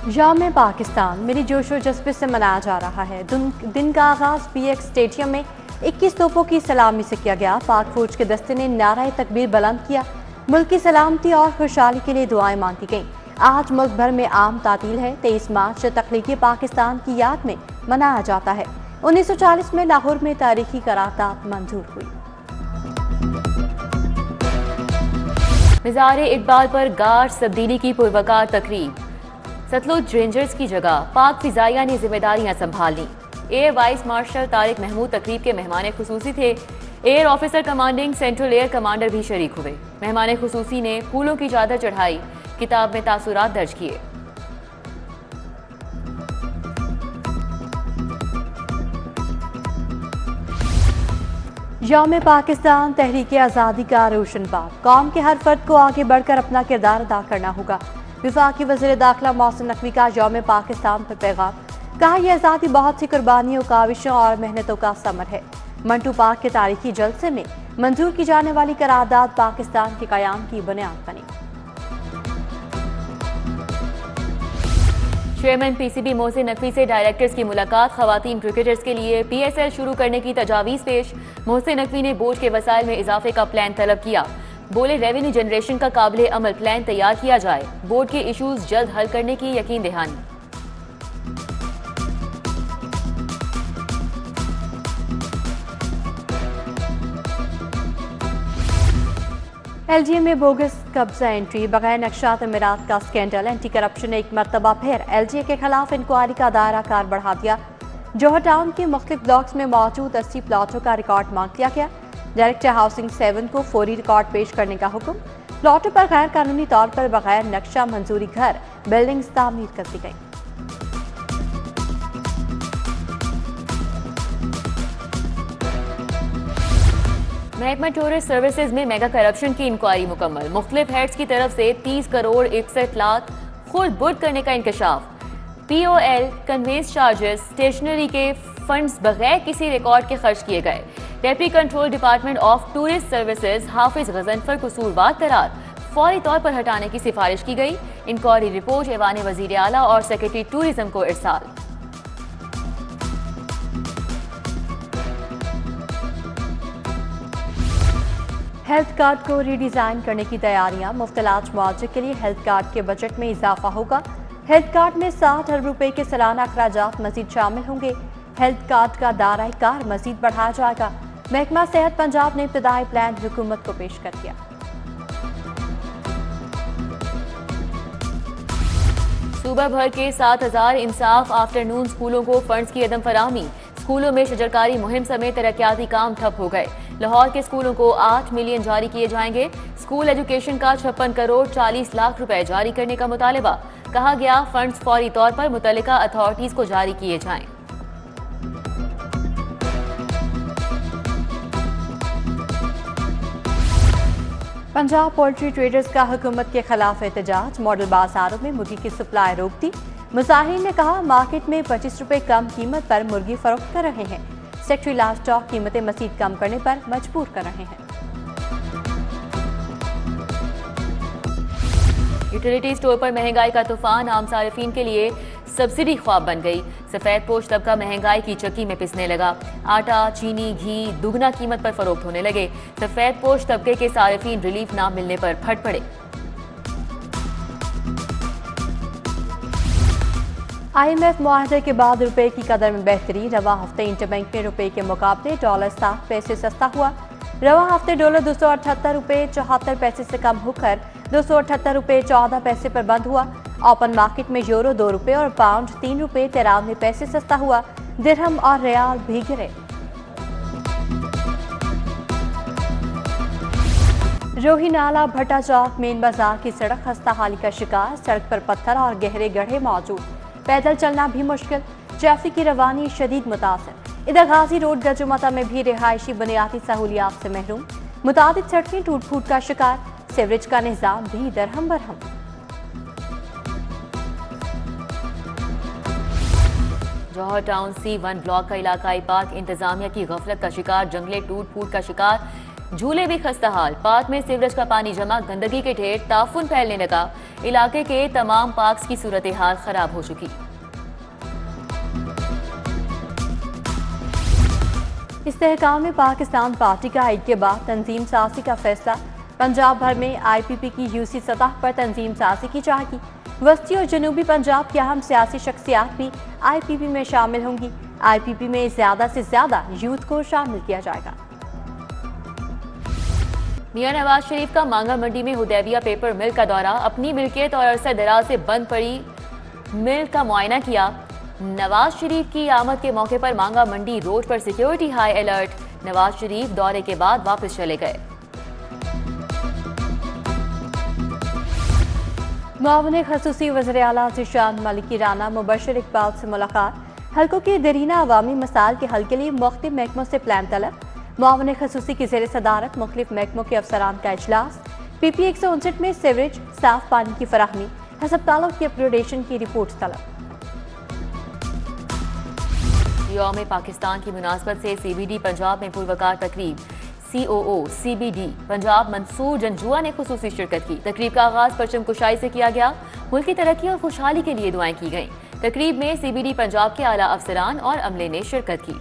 यौम पाकिस्तान मेरी जोशो जज्बे से मनाया जा रहा है। दिन का आगाज PX स्टेडियम में 21 तोपों की सलामी से किया गया। पाक फौज के दस्ते ने नारा तकबीर बुलंद किया। मुल्क की सलामती और खुशहाली के लिए दुआएं मांगी गईं। आज मुल्क भर में आम तातील है। 23 मार्च तख्लीकी पाकिस्तान की याद में मनाया जाता है। 1940 में लाहौर में तारीखी करारदाद मंजूर हुई। मिज़ार इकबाल पर गार्ड तब्दीली की पुरवकार तकरीब। सतलुज रेंजर्स की जगह पाक फिजाइया ने जिम्मेदारियां संभाल ली। Air vice marshal Tariq Mahmood तकरीब के मेहमान खुसूसी थे। Air officer commanding central air commander भी शरीक हुए। मेहमान खुसूसी ने फूलों की चादर चढ़ाई, किताब में तासुरात दर्ज किए। यौम पाकिस्तान तहरीक आज़ादी का रोशन बाब। कौम के हर फर्द को आगे बढ़कर अपना किरदार अदा करना होगा। वफाकी वज़ीर दाखिला मोहसिन नकवी का यौम पाकिस्तान पर पैगाम। कहा, यह आज़ादी बहुत सी कुर्बानियों, काविशों और मेहनतों का समर है। मंटू पार्क के तारीखी जलसे में मंजूर की जाने वाली करारदाद पाकिस्तान के क़याम की बुनियाद बनी। चेयरमैन PCB मोहसिन नकवी से डायरेक्टर्स की मुलाकात। खवातीन क्रिकेटर्स के लिए PSL शुरू करने की तजावीज़ पेश। मोहसिन नकवी ने बोर्ड के वसाइल में इजाफे का प्लान तलब किया। बोले, रेवेन्यू जनरेशन का काबिल अमल प्लान तैयार किया जाए। बोर्ड के इशूज जल्द हल करने की यकीन दहानी। LGA में बोगस कब्जा एंट्री, बगैर नक्शा तमीरात का स्कैंडल। एंटी करप्शन ने एक मरतबा फिर LGA के खिलाफ इंक्वायरी का दायरा कार बढ़ा दिया। जौहर टाउन के मुख्तलिफ ब्लॉक्स में मौजूद 80 प्लॉटों का रिकॉर्ड मांग लिया गया। डायरेक्टर हाउसिंग 7 को फौरी रिकॉर्ड पेश करने का हुक्म। प्लॉटों पर गैर कानूनी तौर पर बगैर नक्शा मंजूरी घर बिल्डिंग्स तामीर कर दी गई। महकमा टूरिस्ट सर्विसेज में मेगा करप्शन की इंक्वायरी मुकम्मल। मुख्तलिफ हेड्स की तरफ से 30 करोड़ 61 लाख खुद बुर्द करने का इंकशाफ। POL, कन्वेंस चार्जेस, स्टेशनरी के फंड्स बगैर किसी रिकॉर्ड के खर्च किए गए। Deputy control department of tourist services Hafiz Ghazanfar कसूरवार करार फौरी तौर पर हटाने की सिफारिश की गई। इंक्वायरी रिपोर्ट ऐवान वजीर आला और सेक्रेटरी टूरिज्म को इरसाल। हेल्थ कार्ड को रीडिजाइन करने की तैयारियां। मुफ्त इलाज मुआवजे के लिए हेल्थ कार्ड के बजट में इजाफा होगा। हेल्थ कार्ड में 60 अरब रुपए के सालाना अखराजात मजीद शामिल होंगे। हेल्थ कार्ड का दायरा कार मजीद बढ़ाया जाएगा। महकमा सेहत पंजाब ने इब्तदाई प्लान हुकूमत को पेश कर दिया। सूबा भर के 7000 इंसाफ आफ्टरनून स्कूलों को फंड्स की अदम फराहमी। स्कूलों में शजरकारी मुहिम समेत तरक्याती काम ठप हो गए। लाहौर के स्कूलों को 8 मिलियन जारी किए जाएंगे। स्कूल एजुकेशन का 56 करोड़ 40 लाख रुपए जारी करने का मुतालबा। कहा गया, फंड्स फौरी तौर पर मुतल्लिका अथॉरिटीज को जारी किए जाएं। पंजाब पोल्ट्री ट्रेडर्स का हुकूमत के खिलाफ एहतजाज। मॉडल बाजारों में मुर्गी की सप्लाई रोक दी। मुजाहिरीन ने कहा, मार्केट में 25 रुपए कम कीमत पर मुर्गी फरोख्त कर रहे हैं। सेक्रेटरी लाइव स्टॉक कीमतें मजीद कम करने पर मजबूर कर रहे हैं। यूटिलिटी स्टोर पर महंगाई का तूफान आम सार्फिन के लिए सब्सिडी ख्वाब बन गई। सफेद पोश तबका महंगाई की चक्की में पिसने लगा। आटा, चीनी, घी दुगना कीमत पर फरोख्त होने लगे। सफेद पोश तबके के सार्फिन रिलीफ ना मिलने पर फट पड़े। IMF मुआहदे के बाद रुपए की कदर में बेहतरी। रवा हफ्ते इंटरबैंक में रुपए के मुकाबले डॉलर 7 पैसे सस्ता हुआ। रवा हफ्ते डॉलर 278 रुपए 74 पैसे से कम होकर 278 रुपए 14 पैसे पर बंद हुआ। ओपन मार्केट में यूरो 2 रुपए और पाउंड 3 रुपए 93 पैसे सस्ता हुआ। दिरहम और रियाल भी गिरे। रोही नाला भट्टा चौक मेन बाजार की सड़क खस्ता हाली का शिकार। सड़क पर पत्थर और गहरे गड्ढे मौजूद। पैदल चलना भी मुश्किल। ट्रैफिक की रवानी शदीद मुतासर। इधर गाजी रोड गजुमता में भी रिहायशी बुनियादी सहूलियात से महरूम। मुताबिक सड़कें टूट फूट का शिकार। सीवरेज का निजाम भी दरहम बरहम। जौहर टाउन C1 ब्लॉक का इलाकाई पार्क इंतजामिया की गफलत का शिकार। जंगले टूट फूट का शिकार। झूले भी खस्ता हाल। पार्क में सीवरेज का पानी जमा, गंदगी के ढेर, ताफुन फैलने लगा। علاقے کے تمام پارکس کی صورتحال خراب ہو چکی۔ استحکام پاکستان پارٹی کا عید کے بعد تنظیم سازی کا فیصلہ، پنجاب بھر میں آئی پی پی کی یوسی سطح پر تنظیم سازی کی جائے گی۔ وسطی اور جنوبی پنجاب کی اہم سیاسی شخصیات بھی آئی پی پی میں شامل ہوں گی۔ آئی پی پی میں زیادہ سے زیادہ یوتھ کو شامل کیا جائے گا۔ میاں نواز شریف کا مانگا منڈی میں حدیبیہ پیپر مل کا دورہ، اپنی ملکیت اور عرصہ دراز سے بند پڑی مل کا معائنہ کیا۔ نواز شریف کی آمد کے موقع پر مانگا منڈی روڈ پر security high alert, Nawaz Sharif دورے کے بعد واپس چلے گئے۔ معاون خصوصی وزیر اعلیٰ ذیشان ملک کی رانا مبشر اقبال سے ملاقات، حلقوں کے دیرینہ عوامی مسائل کے حل کے لیے مختلف محکموں سے پلان طلب۔ معاون خصوصی کی زیر صدارت مختلف محکموں کے افسران کا اجلاس۔ پی پی 159 میں سیوریج، صاف پانی کی فراہمی، ہسپتالوں کی اپگریڈیشن کی رپورٹ طلب۔ یوم پاکستان کی مناسبت سے سی بی ڈی پنجاب میں پروکار تقریب، سی او او سی بی ڈی پنجاب منصور جنجوا نے خصوصی شرکت کی۔ تقریب کا آغاز پرچم کشائی سے کیا گیا، ملک کی ترقی اور خوشحالی کے لیے دعائیں کی گئیں۔ تقریب میں سی بی ڈی پنجاب کے اعلیٰ افسران اور عملے نے شرکت کی۔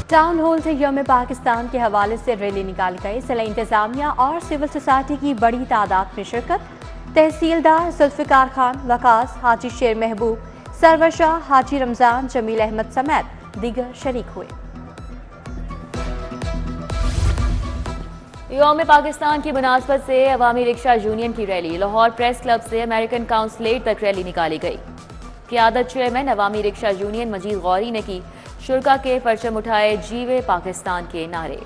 ٹاؤن ہال سے یوم پاکستان کے حوالے سے ریلی نکالی گئی۔ ضلع انتظامیہ اور سول سوسائٹی کی بڑی تعداد میں شرکت۔ تحصیلدار ذوالفقار خان، وقاص حاجی شیر محبوب، سرور شاہ، حاجی رمضان، جمیل احمد سمیت دیگر شریک ہوئے۔ یوم پاکستان کی مناسبت سے عوامی رکشہ یونین کی ریلی لاہور پریس کلب سے امریکن کاؤنسلیٹ تک ریلی نکالی گئی۔ قیادت چیئرمین عوامی رکشہ یونین مجید غوری نے کی۔ شرکا کے پرچم اٹھائے، جیوے پاکستان کے نعرے۔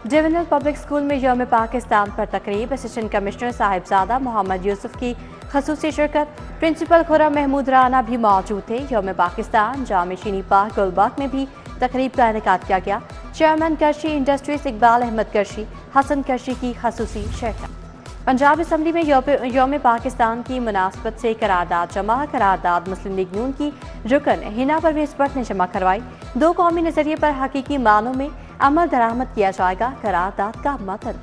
ڈویژنل پبلک اسکول میں یوم پاکستان پر تقریب، اسسٹنٹ کمشنر صاحبزادہ محمد یوسف کی خصوصی شرکت۔ پرنسپل خرم محمود رانا بھی موجود تھے۔ یوم پاکستان جامع چینی پارک گلبرگ میں بھی تقریب کا انعقاد کیا گیا۔ چیئرمین کرشی انڈسٹریز اقبال احمد کرشی، حسن کرشی کی خصوصی شرکت۔ پنجاب اسمبلی میں یوم پاکستان کی مناسبت سے قرارداد جمع، قرارداد مسلم لیگ نون کی رکن ہنا پرویز بٹ نے جمع کروائی۔ دو قومی نظریے پر حقیقی معنوں میں عمل درآمد کیا جائے گا، قرارداد کا متن۔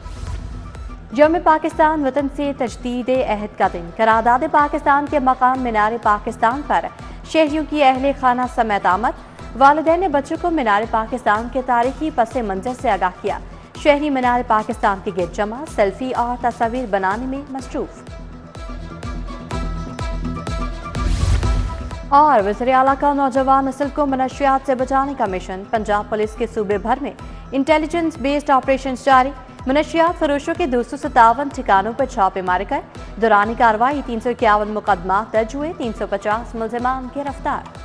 یوم پاکستان وطن سے تجدید عہد کا دن، قرارداد پاکستان کے مقام مینار پاکستان پر شہریوں کی اہل خانہ سمیت آمد۔ والدین نے بچوں کو مینار پاکستان کے تاریخی پس منظر سے آگاہ کیا۔ شہری مینار پاکستان کے گرد جمع، سیلفی اور تصاویر بنانے میں مصروف۔ اور وزیر اعلیٰ کا نوجوان نسل کو منشیات سے بچانے کا مشن، پنجاب پولیس کے صوبے بھر میں انٹیلیجنس بیسڈ آپریشنز جاری۔ منشیات فروشوں کے 257 ٹھکانوں پر چھاپے مارے گئے۔ دوران کارروائی 351 مقدمات درج ہوئے، 350 ملزمان گرفتار۔